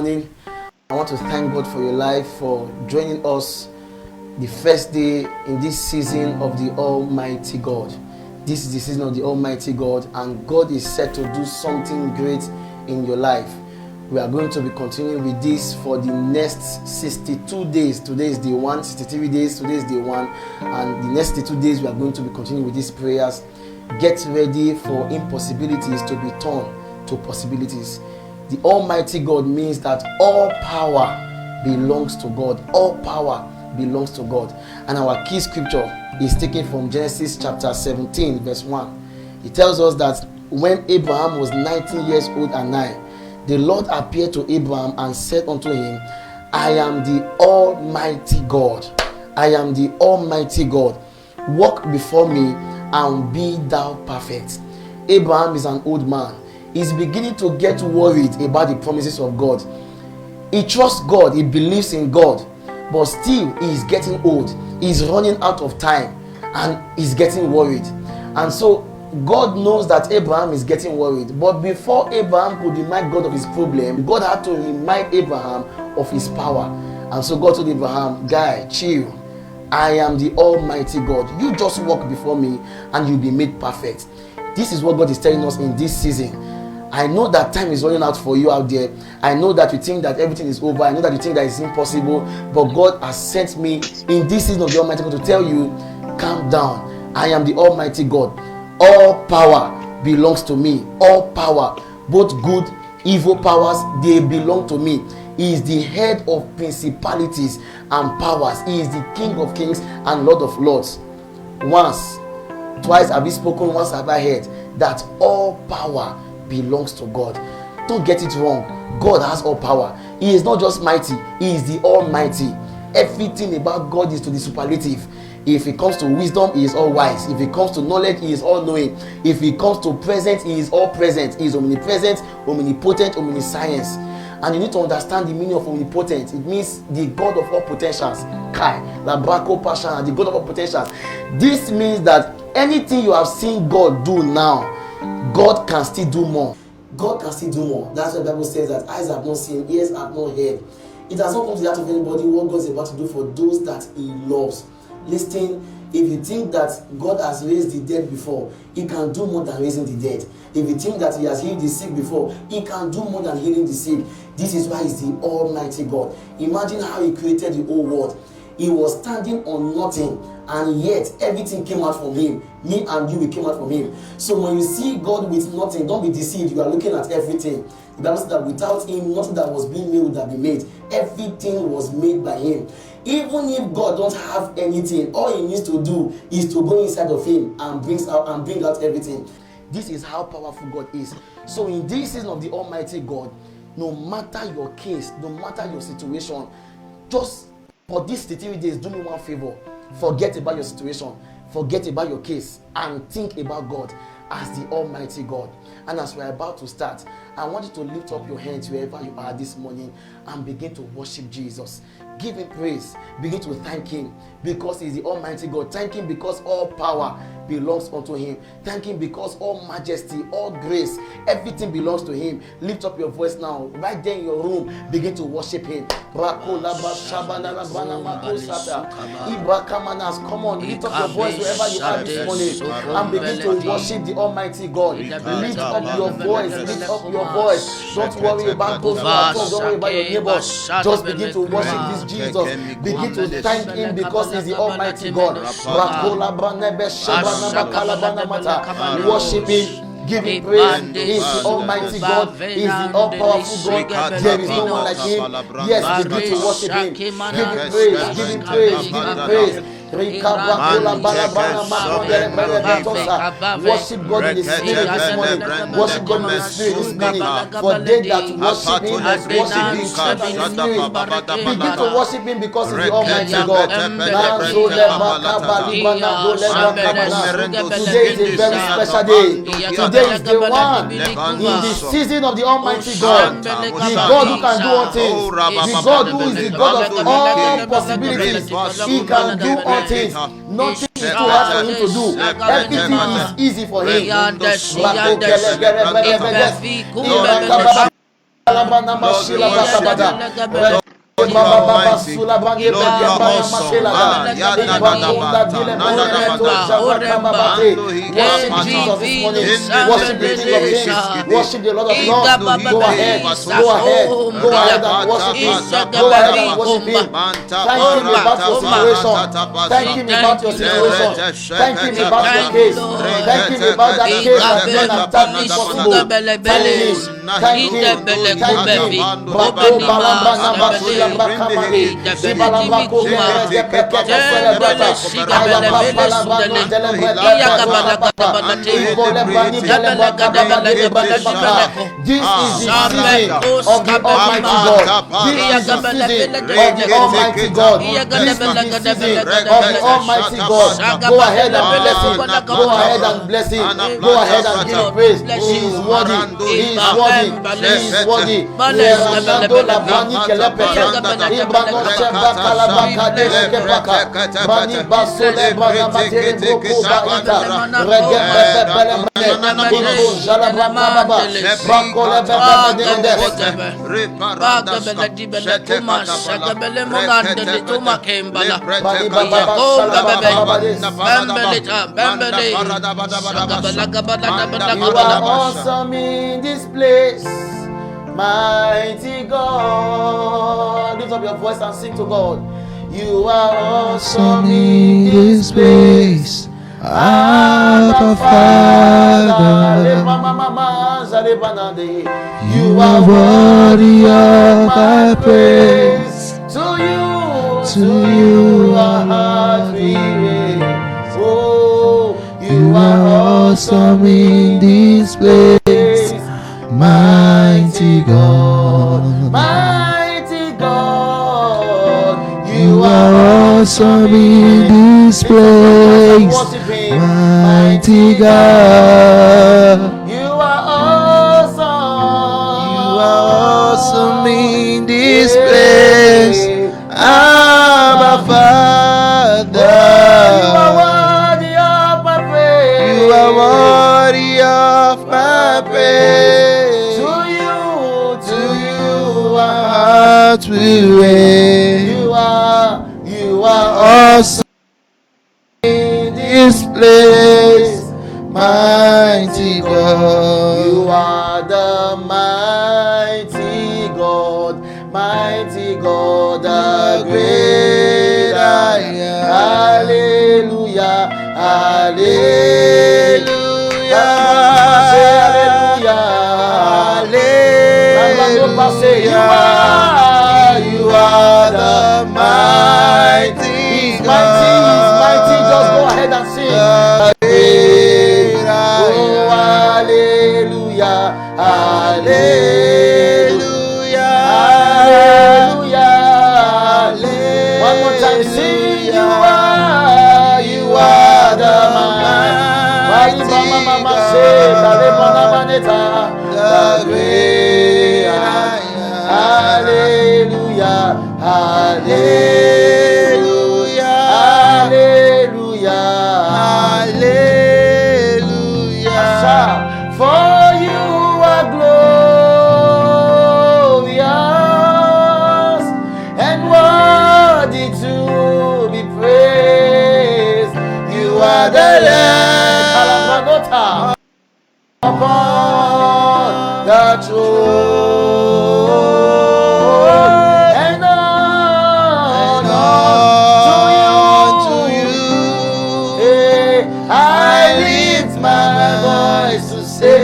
morning. I want to thank God for your life, for joining us the first day in this season of the Almighty God. This is the season of the Almighty God, and God is set to do something great in your life. We are going to be continuing with this for the next 62 days. Today is day 1, 63 days. Today is day 1, and the next 62 days we are going to be continuing with these prayers. Get ready for impossibilities to be turned to possibilities. The Almighty God means that all power belongs to God. All power belongs to God. And our key scripture is taken from Genesis chapter 17 verse 1. It tells us that when Abraham was 19 years old and 9, the Lord appeared to Abraham and said unto him, I am the Almighty God. I am the Almighty God. Walk before me and be thou perfect. Abraham is an old man. He's beginning to get worried about the promises of God. He trusts God, he believes in God, but still he is getting old. He's running out of time and he's getting worried. And so God knows that Abraham is getting worried. But before Abraham could remind God of his problem, God had to remind Abraham of his power. And so God told Abraham, guy, chill. I am the Almighty God. You just walk before me and you'll be made perfect. This is what God is telling us in this season. I know that time is running out for you out there. I know that you think that everything is over. I know that you think that it's impossible. But God has sent me in this season of the Almighty God to tell you, calm down. I am the Almighty God. All power belongs to me. All power, both good, evil powers, they belong to me. He is the head of principalities and powers. He is the King of kings and Lord of lords. Once, twice have we spoken, once have I heard that all power belongs to God. Don't get it wrong. God has all power. He is not just mighty, he is the Almighty. Everything about God is to the superlative. If it comes to wisdom, he is all wise. If it comes to knowledge, he is all knowing. If it comes to present, he is all present. He is omnipresent, omnipotent, omniscience. And you need to understand the meaning of omnipotent. It means the God of all potentials. Kai, Labrako Pasha, the God of all potentials. This means that anything you have seen God do now, God can still do more. God can still do more. That's why the Bible says that eyes have not seen, ears have not heard. It has not come to the heart of anybody what God is about to do for those that he loves. Listen, if you think that God has raised the dead before, he can do more than raising the dead. If you think that he has healed the sick before, he can do more than healing the sick. This is why he's the Almighty God. Imagine how he created the whole world. He was standing on nothing, and yet everything came out from him. Me and you, we came out from him. So when you see God with nothing, don't be deceived. You are looking at everything. The Bible says that without him, nothing that was being made would have been made. Everything was made by him. Even if God don't have anything, all he needs to do is to go inside of him and bring out everything. This is how powerful God is. So in this season of the Almighty God, no matter your case, no matter your situation, just for these 33 days, do me one favor. Forget about your situation, forget about your case, and think about God as the Almighty God. And as we're about to start, I want you to lift up your hands wherever you are this morning and begin to worship Jesus. Give him praise. Begin to thank him because he's the Almighty God. Thank him because all power belongs unto him. Thank him because all majesty, all grace, everything belongs to him. Lift up your voice now. Right there in your room, begin to worship him. Come on, lift up your voice wherever you are this morning and begin to worship the Almighty God. Lift up your voice. Lift up your voice. Don't worry about those who are told. Don't worry about your neighbors. Just begin to worship this Jesus. Begin to thank him because he's the Almighty God. Worship him. Give him praise. He is the Almighty God. He is the all-powerful God. There is no one like him. Yes, begin to worship him. Give him praise. Give him praise. Give him praise. Worship God in the spirit this morning. Worship God in the spirit this morning. For they that worship him must worship him in strength and in spirit. Begin to worship him because he's the Almighty God. Today is a very special day. Today is day 1 in the season of the Almighty God. The God who can do all things. The God who is the God of all possibilities. He can do all things. Nothing is too hard for him to do. Everything is easy for him. Worship the Lord of Lords. Go ahead and worship Him. Go ahead and worship Him. Thank Him about your situation. Thank Him about your situation. Thank Him about your case. Thank Him about that case that men have done impossible. Thank Him. This is the season of the Almighty God. This is the season of the Almighty God. This is the season of the Almighty God. Go ahead and bless Him. Go ahead and bless Him. Go ahead and give Him praise. He is worthy. He is worthy. He is worthy. You are awesome in this place, mighty God. Lift up your voice and sing to God. You are awesome in this place, Abba Father. You are worthy of my praise. To you our heart we raise. Oh, you are awesome in this place, mighty God. Mighty God, you are awesome in this place, mighty God. You are awesome. You are awesome in this place, Abba Father. You are worthy of my praise. You are worthy of my praise. To you our hearts will raise. You are awesome in this place, mighty God. You are the mighty God, the great I am. Hallelujah, hallelujah, hallelujah. You are the mighty God. He's mighty. Just go ahead and sing. Oh, hallelujah, hallelujah, hallelujah. One more time, sing. You are the mighty the great I am. Hallelujah, hallelujah, hallelujah, hallelujah. For you are glorious and worthy to be praised. You are the Lamb upon the throne, and on to you. Hey, I lift my voice to say,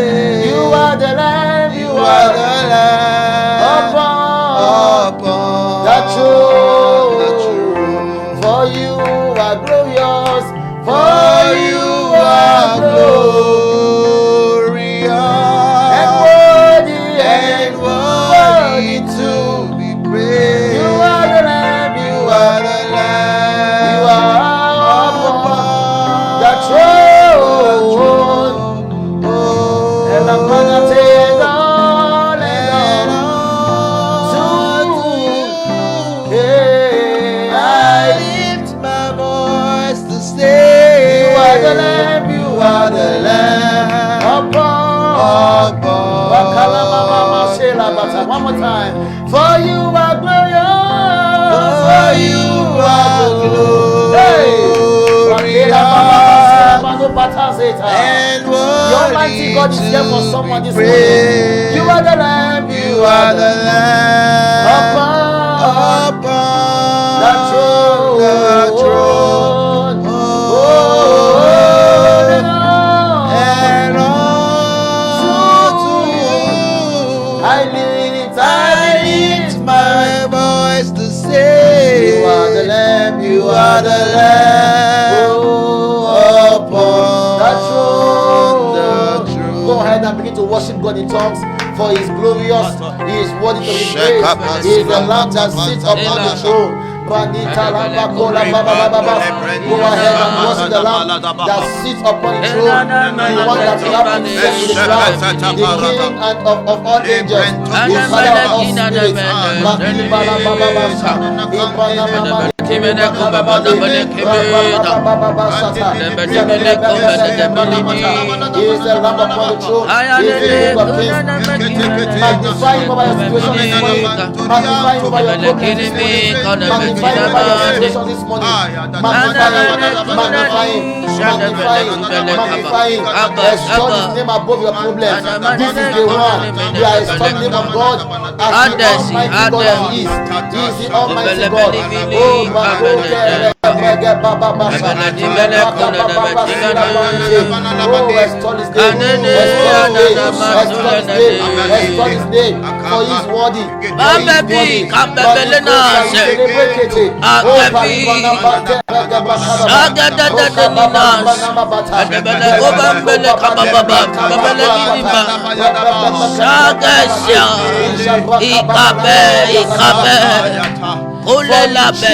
you are the Lamb, you are the Lamb upon the throne. For you are glorious, for you are glorious. One more time. For you are glorious. For you are glorious. And the Almighty God is here for someone this morning. You are the Lamb. You are the Lamb upon the throne. And all to you I lift my voice to say, You are the Lamb, You are the Lamb upon the throne. Go ahead and begin to worship God in tongues, for He is glorious, He is worthy to be praised. He is the Lamb that sits upon the throne. Go ahead and worship the Lamb that sits upon the throne, the one that loves himself with the crown, the King and of all angels, the Father of all spirits. He is the Lamb upon the throne. He is the King of Kings. Magnify Him over your situation this morning. Magnify Him over your problems this morning. Magnify Him over your situation this morning. Magnify Him. Exalt His name above your problems. This is the one. You are exalting the name of God as the Almighty God that He is. He is the Almighty God. Oh, restore His name, for He is worthy. For in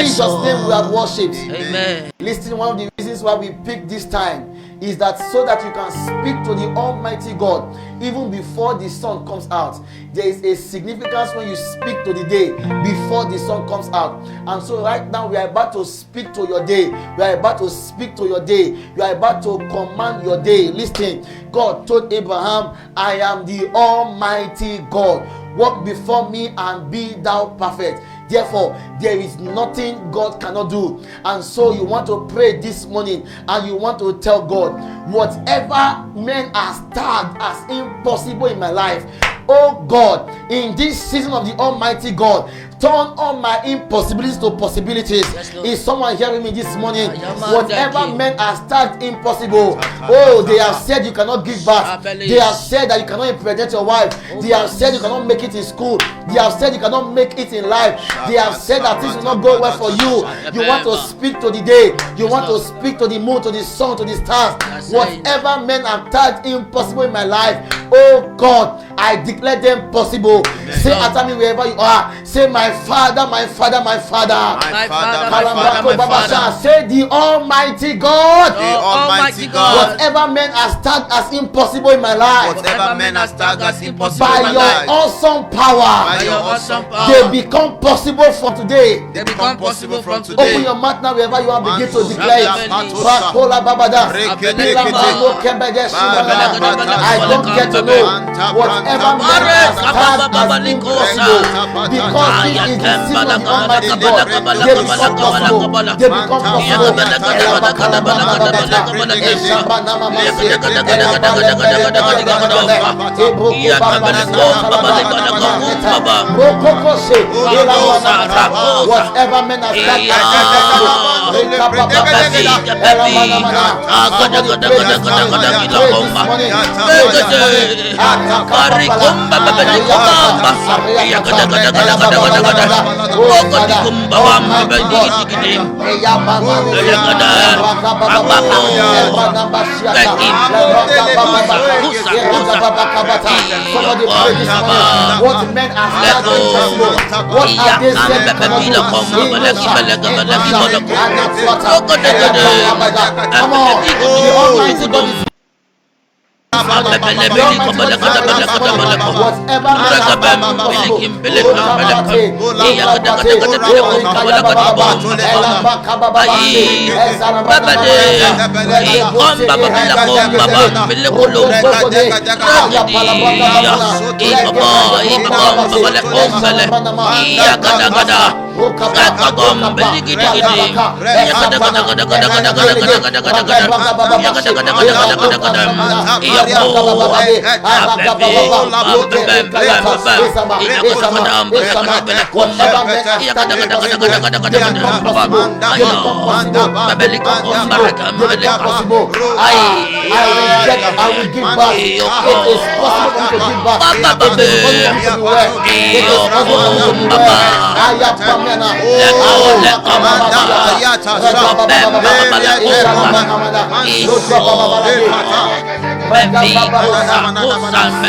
Jesus' name we have worshipped. Amen. Listen, one of the reasons why we pick this time is that so that you can speak to the Almighty God even before the sun comes out. There is a significance when you speak to the day before the sun comes out. And so right now we are about to speak to your day. We are about to speak to your day. You are about to command your day. Listen, God told Abraham, I am the Almighty God. Walk before me and be thou perfect. Therefore, there is nothing God cannot do. And so you want to pray this morning and you want to tell God, whatever men are tagged as impossible in my life, oh God, in this season of the Almighty God, turn all my impossibilities to possibilities. Yes, is someone hearing me this morning? Whatever men are tagged impossible, oh, they have said you cannot give birth. They have said that you cannot impregnate your wife. They have said you cannot make it in school. They have said you cannot make it in life. They have said that things will not go well for you. You want to speak to the day. You want to speak to the moon, to the sun, to the stars. Whatever men have tagged impossible in my life, oh God, I declare them possible. Say after me wherever you are. Say, my Father, my Father, my Father. My Father, my Father, my Father. Say, the Almighty God. The Almighty God. Whatever men are tagged as impossible in my life, whatever men are tagged as impossible by in my your life, awesome power, by your awesome power, they become possible from today. They become possible from today. Open your mouth now wherever you are. Begin to declare it. I don't get to know whatever men are tagged as impossible, because this is the season of the Almighty God. They become possible. They become possible. Whatever men are tagged as what men are impossible, what are they said cannot do? Come on, the Almighty God is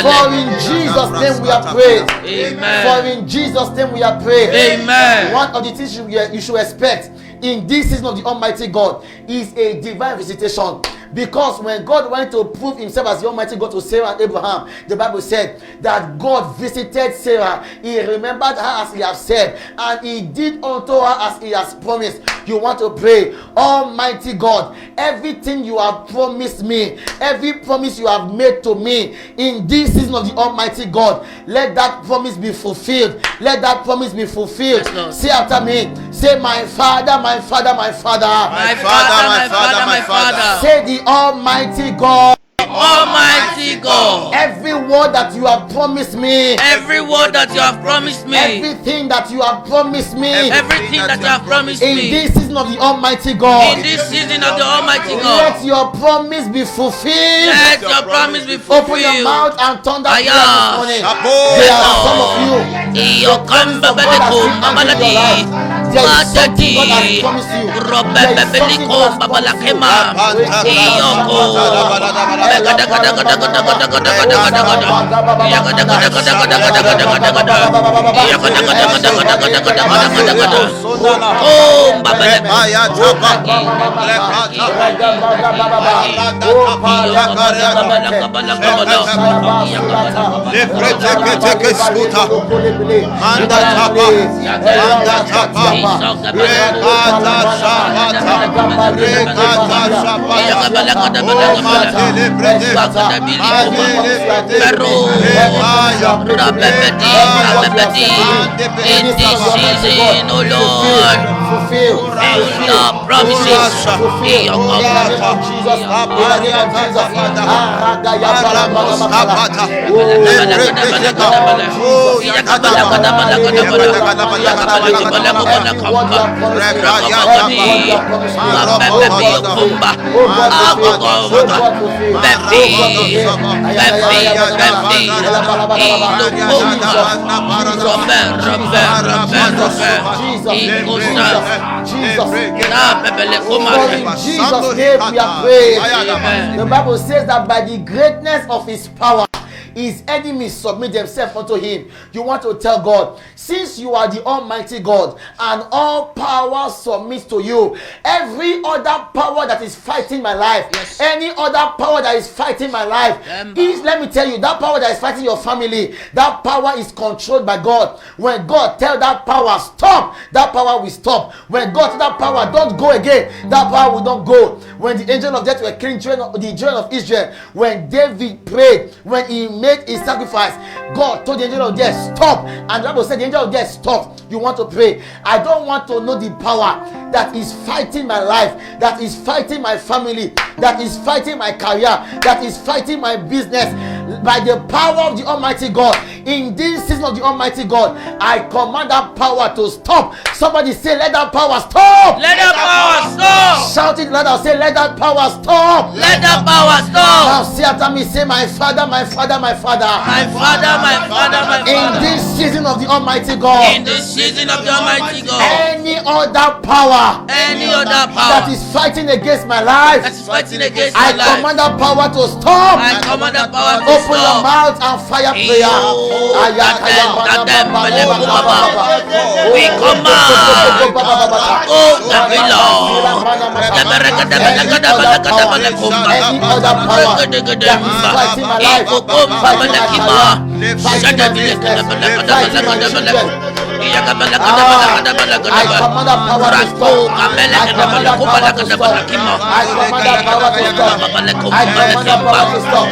For in Jesus' name we are praying. For in Jesus' name we are praying. Amen. One of the things you should expect in this season of the Almighty God is a divine visitation. Because when God wanted to prove himself as the Almighty God to Sarah and Abraham, the Bible said that God visited Sarah. He remembered her as he has said, and he did unto her as he has promised. You want to pray, Almighty God, everything you have promised me, every promise you have made to me in this season of the Almighty God, let that promise be fulfilled. Let that promise be fulfilled. Yes, say after me, say, my Father, my Father, my Father. My Father, my Father, my Father. Say, the Almighty God. Almighty God, every word that you have promised me, every word that you have promised me, everything that you have promised me, everything that you have promised in me, this season of the Almighty God, in this season of the Almighty God, let your promise be fulfilled. Let your promise be fulfilled. Open your mouth and thunder prayer this morning. There are some of you, the promise of God has been answered in your life. There is something God has promised you. There is something God has promised you. in this season, oh Lord, fulfill your promises. Jesus' name we are praying. The Bible says that by the greatness of his power, his enemies submit themselves unto him. You want to tell God, since you are the Almighty God and all power submits to you, every other power that is fighting my life, yes, any other power that is fighting my life, is, let me tell you, that power that is fighting your family, that power is controlled by God. When God tell that power stop, that power will stop. When God tell that power don't go again, that power will not go. When the angel of death were killing the children of Israel, when David prayed, when he made his sacrifice, God told the angel of death stop, and the Bible said the angel of death stopped. You want to pray, I don't want to know the power that is fighting my life, that is fighting my family, that is fighting my career, that is fighting my business. By the power of the Almighty God, in this season of the Almighty God, I command that power to stop. Somebody say, let that power stop. Let that power stop. Shout it louder, say, let that power stop. Let that power stop. Now say after me, say, my Father, my Father, my Father. My Father, my Father, my Father. In this season of the Almighty God, in this season of the Almighty God, any other power, that is fighting against my life, that is fighting against my life, I command that power to stop. I command that power to Open your mouth and fire prayer. We command. Oh, the Lord. Any other power that is fighting my life, fighting my career, fighting my business, fighting my children. I command that power to stop. I command that power to stop. I command that power to stop. I command that power to stop.